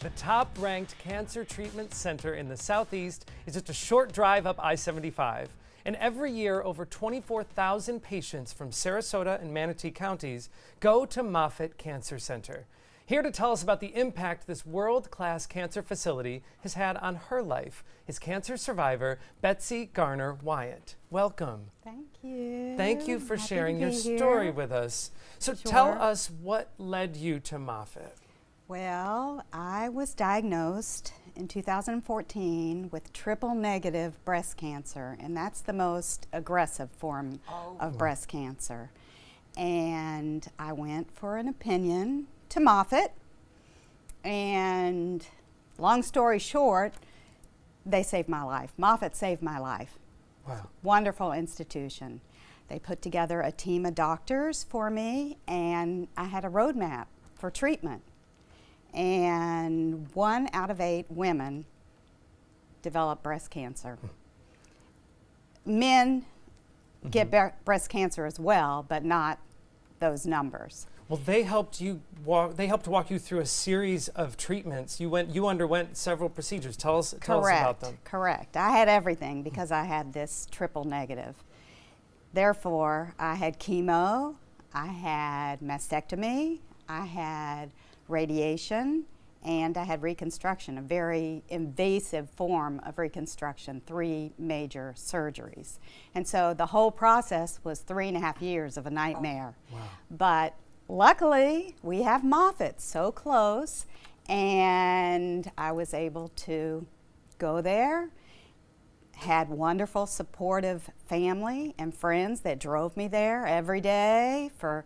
The top-ranked cancer treatment center in the Southeast is just a short drive up I-75. And every year, over 24,000 patients from Sarasota and Manatee counties go to Moffitt Cancer Center. Here to tell us about the impact this world-class cancer facility has had on her life is cancer survivor Betsy Garner Wyatt. Welcome. Thank you. Thank you for Happy sharing to your be story here. with us. So Sure. tell us what led you to Moffitt. Well, I was diagnosed in 2014 with triple-negative breast cancer, and that's the most aggressive form of breast cancer. And I went for an opinion to Moffitt, and long story short, they saved my life. Moffitt saved my life. Wow. Wonderful institution. They put together a team of doctors for me, and I had a roadmap for treatment. And 1 out of 8 women develop breast cancer. Men get breast cancer as well, but not those numbers. Well, they helped walk you through a series of treatments. You underwent several procedures. Tell us about them. Correct. I had everything because I had this triple negative. Therefore, I had chemo, I had mastectomy, I had radiation, and I had reconstruction, a very invasive form of reconstruction, 3 major surgeries. And so the whole process was 3.5 years of a nightmare. Wow. But luckily, we have Moffitt so close, and I was able to go there, had wonderful supportive family and friends that drove me there every day for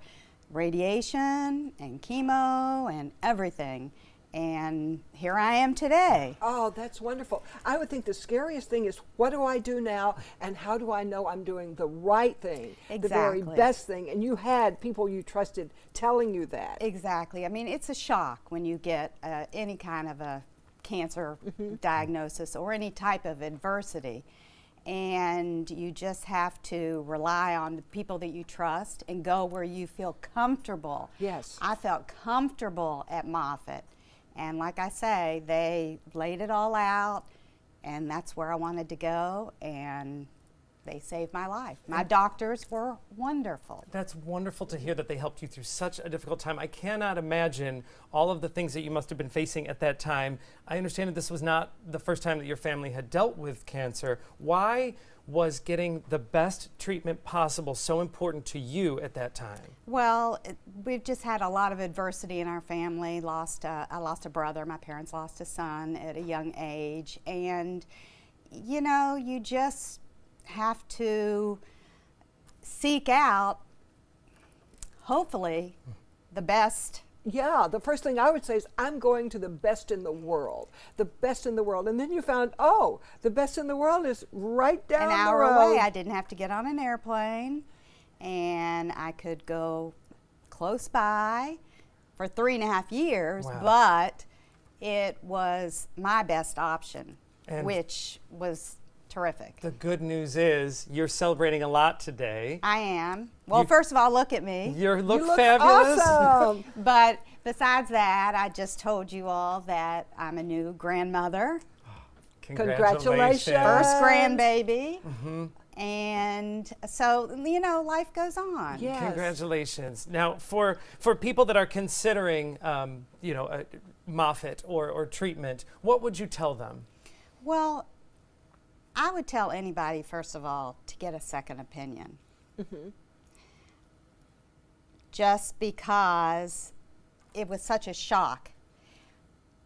radiation and chemo and everything. And here I am today. Oh, that's wonderful. I would think the scariest thing is, what do I do now, and how do I know I'm doing the right thing, the very Exactly. best thing? And you had people you trusted telling you that. Exactly. I mean, it's a shock when you get any kind of a cancer diagnosis or any type of adversity. And you just have to rely on the people that you trust and go where you feel comfortable. Yes. I felt comfortable at Moffitt. And like I say, they laid it all out, and that's where I wanted to go, and they saved my life. My doctors were wonderful. That's wonderful to hear that they helped you through such a difficult time. I cannot imagine all of the things that you must have been facing at that time. I understand that this was not the first time that your family had dealt with cancer. Why was getting the best treatment possible so important to you at that time? Well, we've just had a lot of adversity in our family. I lost a brother. My parents lost a son at a young age. And, you know, you just have to seek out, hopefully, the best. Yeah, the first thing I would say is, I'm going to the best in the world. The best in the world. And then you found, oh, the best in the world is right down An the hour road. away. I didn't have to get on an airplane, and I could go close by for 3.5 years. Wow. But it was my best option, And which was terrific. the good news is you're celebrating a lot today. I am. Well, You- first of all, look at me. You look You look fabulous. awesome. But besides that, I just told you all that I'm a new grandmother, Congratulations. first And- grandbaby. And so, you know, life goes on. Yes. Congratulations. Now, for people that are considering, Moffitt or treatment, what would you tell them? Well, I would tell anybody, first of all, to get a second opinion. Just because it was such a shock.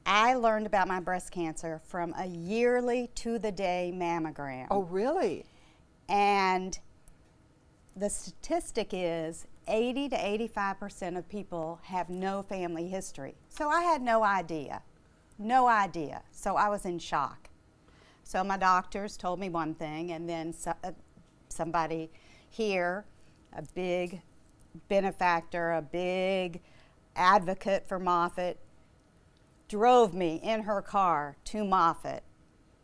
I learned about my breast cancer from a yearly to-the-day mammogram. Oh, really? And the statistic is 80 to 85% of people have no family history. So I had no idea. So I was in shock. So my doctors told me one thing, and then somebody here, a big benefactor, a big advocate for Moffitt, drove me in her car to Moffitt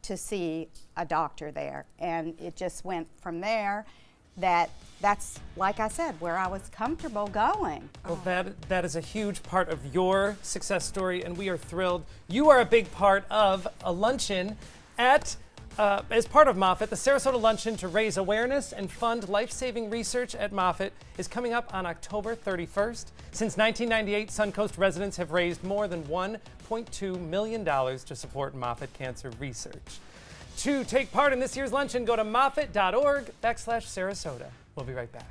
to see a doctor there. And it just went from there. that's, like I said, where I was comfortable going. Well, that is a huge part of your success story, and we are thrilled. You are a big part of a luncheon at, as part of Moffitt. The Sarasota Luncheon to raise awareness and fund life-saving research at Moffitt is coming up on October 31st. Since 1998, Suncoast residents have raised more than $1.2 million to support Moffitt cancer research. To take part in this year's luncheon, go to moffitt.org/Sarasota. We'll be right back.